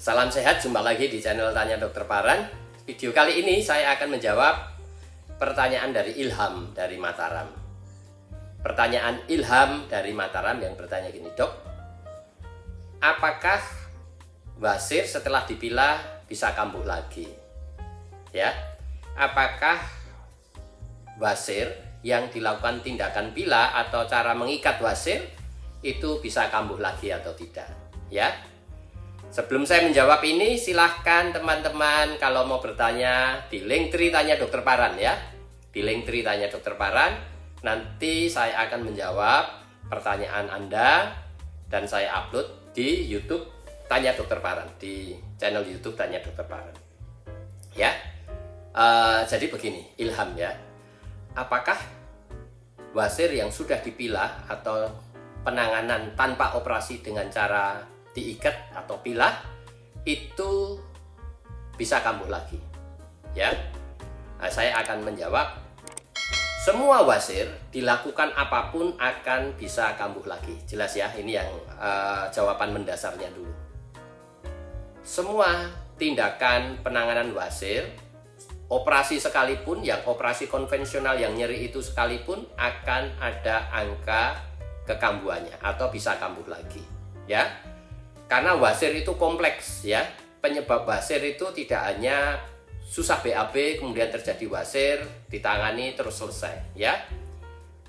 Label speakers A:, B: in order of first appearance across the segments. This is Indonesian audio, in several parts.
A: Salam sehat, jumpa lagi di channel Tanya Dokter Paran. Video kali ini saya akan menjawab pertanyaan dari Ilham dari Mataram. Pertanyaan Ilham dari Mataram yang bertanya gini, Dok, apakah wasir setelah dipilah bisa kambuh lagi? Ya, apakah wasir yang dilakukan tindakan pilah atau cara mengikat wasir itu bisa kambuh lagi atau tidak? Ya. Sebelum saya menjawab ini, silahkan teman-teman kalau mau bertanya di Linktree Tanya Dokter Paran ya. Di Linktree Tanya Dokter Paran, nanti saya akan menjawab pertanyaan Anda dan saya upload di YouTube Tanya Dokter Paran, di channel YouTube Tanya Dokter Paran. Ya. Jadi begini, Ilham ya. Apakah wasir yang sudah dipilah atau penanganan tanpa operasi dengan cara diikat atau pilah itu bisa kambuh lagi? Ya, saya akan menjawab, semua wasir dilakukan apapun akan bisa kambuh lagi. Jelas ya, ini yang jawaban mendasarnya dulu. Semua tindakan penanganan wasir, operasi sekalipun, yang operasi konvensional yang nyeri itu sekalipun, akan ada angka kekambuhannya atau bisa kambuh lagi. Ya. Karena wasir itu kompleks ya. Penyebab wasir itu tidak hanya susah BAB kemudian terjadi wasir, ditangani terus selesai ya.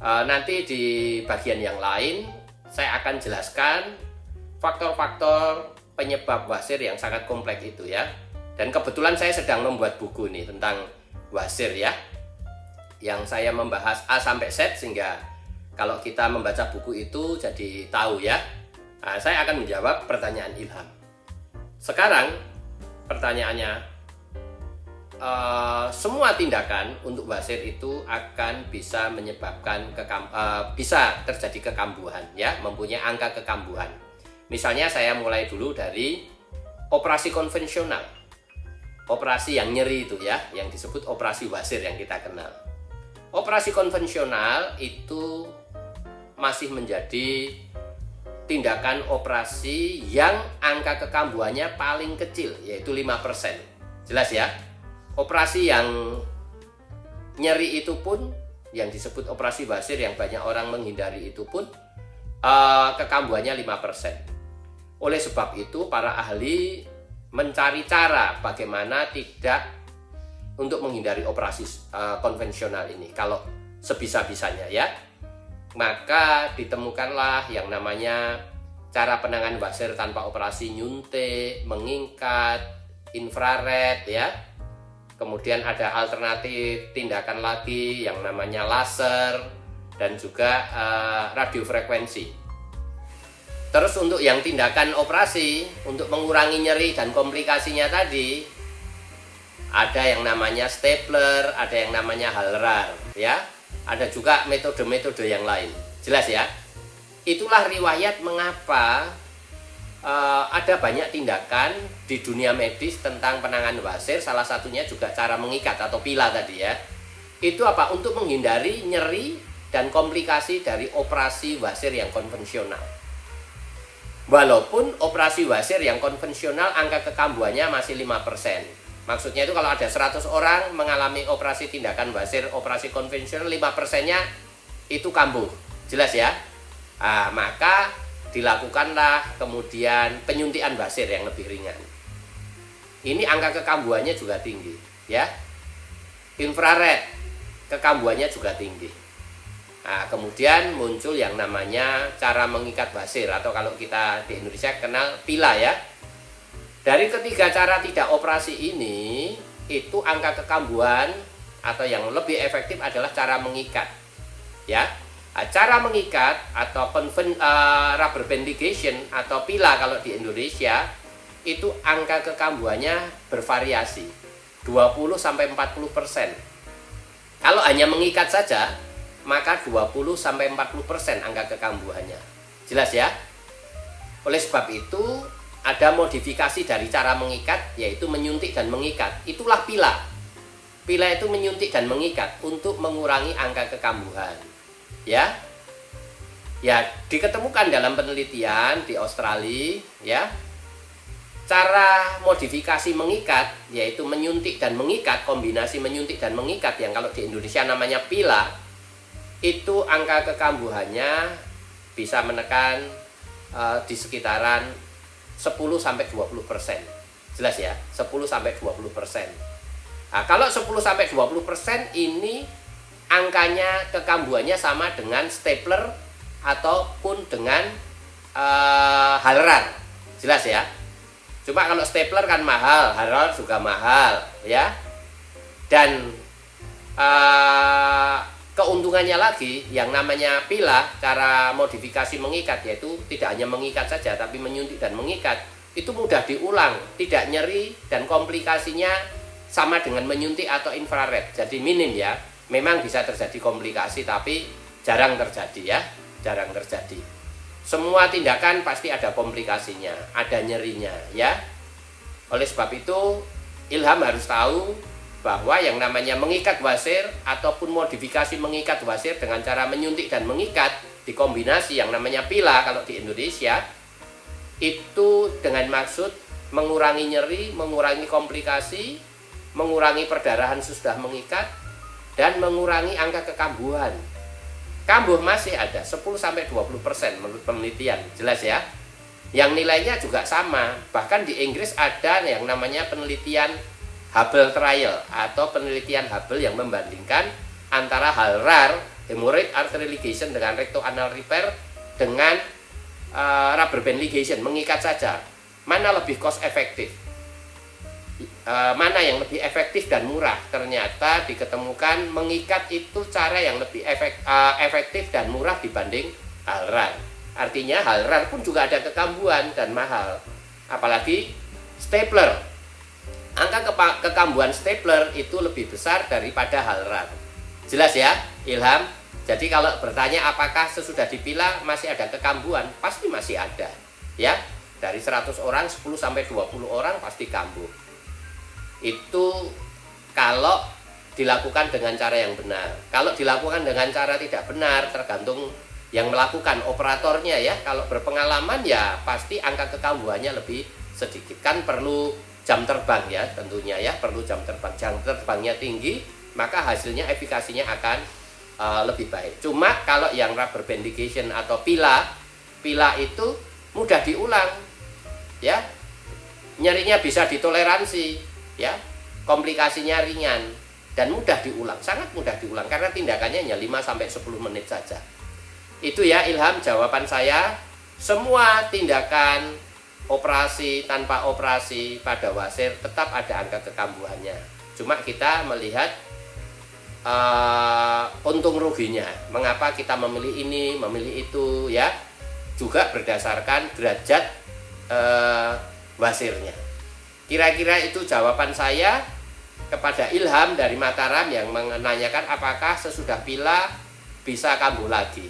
A: Nanti di bagian yang lain saya akan jelaskan faktor-faktor penyebab wasir yang sangat kompleks itu ya. Dan kebetulan saya sedang membuat buku nih tentang wasir ya, yang saya membahas A sampai Z, sehingga kalau kita membaca buku itu jadi tahu ya. Saya akan menjawab pertanyaan Ilham. Sekarang pertanyaannya, semua tindakan untuk wasir itu akan bisa menyebabkan bisa terjadi kekambuhan ya, mempunyai angka kekambuhan. Misalnya saya mulai dulu dari operasi konvensional, operasi yang nyeri itu ya, yang disebut operasi wasir yang kita kenal. Operasi konvensional itu masih menjadi tindakan operasi yang angka kekambuhannya paling kecil, yaitu 5%. Jelas ya? Operasi yang nyeri itu pun, yang disebut operasi wasir yang banyak orang menghindari itu pun, kekambuhannya 5%. Oleh sebab itu, para ahli mencari cara bagaimana tidak untuk menghindari operasi konvensional ini, kalau sebisa-bisanya ya. Maka ditemukanlah yang namanya cara penanganan wasir tanpa operasi nyuntik, mengingkat, infrared ya. Kemudian ada alternatif tindakan lagi yang namanya laser dan juga radiofrekuensi. Terus untuk yang tindakan operasi untuk mengurangi nyeri dan komplikasinya tadi, ada yang namanya stapler, ada yang namanya Halrar ya. Ada juga metode-metode yang lain. Jelas ya? Itulah riwayat mengapa ada banyak tindakan di dunia medis tentang penanganan wasir. Salah satunya juga cara mengikat atau pilah tadi ya. Itu apa? Untuk menghindari nyeri dan komplikasi dari operasi wasir yang konvensional. Walaupun operasi wasir yang konvensional angka kekambuhannya masih 5%. Maksudnya itu kalau ada 100 orang mengalami operasi tindakan wasir, operasi konvensional, 5%-nya itu kambuh. Jelas ya? Maka dilakukanlah kemudian penyuntikan wasir yang lebih ringan. Ini angka kekambuhannya juga tinggi ya. Infrared, kekambuhannya juga tinggi. Kemudian muncul yang namanya cara mengikat wasir, atau kalau kita di Indonesia kenal pilah ya. Dari ketiga cara tidak operasi ini, itu angka kekambuhan atau yang lebih efektif adalah cara mengikat. Ya, cara mengikat atau rubber band ligation atau pilah kalau di Indonesia itu angka kekambuhannya bervariasi 20-40%. Kalau hanya mengikat saja, maka 20-40% angka kekambuhannya. Jelas ya? Oleh sebab itu, ada modifikasi dari cara mengikat, yaitu menyuntik dan mengikat. Itulah pilah. Pilah itu menyuntik dan mengikat untuk mengurangi angka kekambuhan. Ya. Ya, diketemukan dalam penelitian di Australia, ya. Cara modifikasi mengikat, yaitu menyuntik dan mengikat, kombinasi menyuntik dan mengikat yang kalau di Indonesia namanya pila, itu angka kekambuhannya bisa menekan di sekitaran 10-20%. Jelas ya, 10-20%. Nah, kalau 10-20% ini angkanya kekambuhannya sama dengan stapler ataupun dengan halrar. Jelas ya. Cuma kalau stapler kan mahal, halrar juga mahal ya. Dan keuntungannya lagi yang namanya pila, cara modifikasi mengikat yaitu tidak hanya mengikat saja tapi menyuntik dan mengikat, itu mudah diulang, tidak nyeri dan komplikasinya sama dengan menyuntik atau infrared. Jadi minim ya. Memang bisa terjadi komplikasi tapi jarang terjadi ya, jarang terjadi. Semua tindakan pasti ada komplikasinya, ada nyerinya ya. Oleh sebab itu Ilham harus tahu bahwa yang namanya mengikat wasir ataupun modifikasi mengikat wasir dengan cara menyuntik dan mengikat dikombinasi yang namanya pila kalau di Indonesia, itu dengan maksud mengurangi nyeri, mengurangi komplikasi, mengurangi perdarahan sesudah mengikat, dan mengurangi angka kekambuhan. Kambuh masih ada 10-20% menurut penelitian, jelas ya. Yang nilainya juga sama, bahkan di Inggris ada yang namanya penelitian Hubble Trial atau penelitian Hubble yang membandingkan antara halrar, hemorrhoid artery ligation dengan rectoanal repair dengan rubber band ligation, mengikat saja. Mana lebih cost efektif? Mana yang lebih efektif dan murah? Ternyata diketemukan mengikat itu cara yang lebih efektif dan murah dibanding halrar. Artinya halrar pun juga ada kekambuhan dan mahal. Apalagi stapler. Angka kekambuhan stapler itu lebih besar daripada halrar. Jelas ya, Ilham? Jadi kalau bertanya apakah sesudah dipila masih ada kekambuhan, pasti masih ada. Ya, dari 100 orang 10-20 orang pasti kambuh. Itu kalau dilakukan dengan cara yang benar. Kalau dilakukan dengan cara tidak benar, tergantung yang melakukan, operatornya ya. Kalau berpengalaman ya pasti angka kekambuhannya lebih sedikit. Kan perlu jam terbang ya tentunya ya, perlu jam terbang. Jam terbangnya tinggi, maka hasilnya efikasinya akan lebih baik. Cuma kalau yang rubber band ligation atau pila itu mudah diulang ya. Nyerinya bisa ditoleransi ya, komplikasinya ringan dan mudah diulang, sangat mudah diulang karena tindakannya hanya 5-10 menit saja. Itu ya Ilham jawaban saya. Semua tindakan operasi tanpa operasi pada wasir tetap ada angka kekambuhannya. Cuma kita melihat untung ruginya. Mengapa kita memilih ini, memilih itu ya. Juga berdasarkan derajat wasirnya. Kira-kira itu jawaban saya kepada Ilham dari Mataram yang menanyakan apakah sesudah pila bisa kambuh lagi.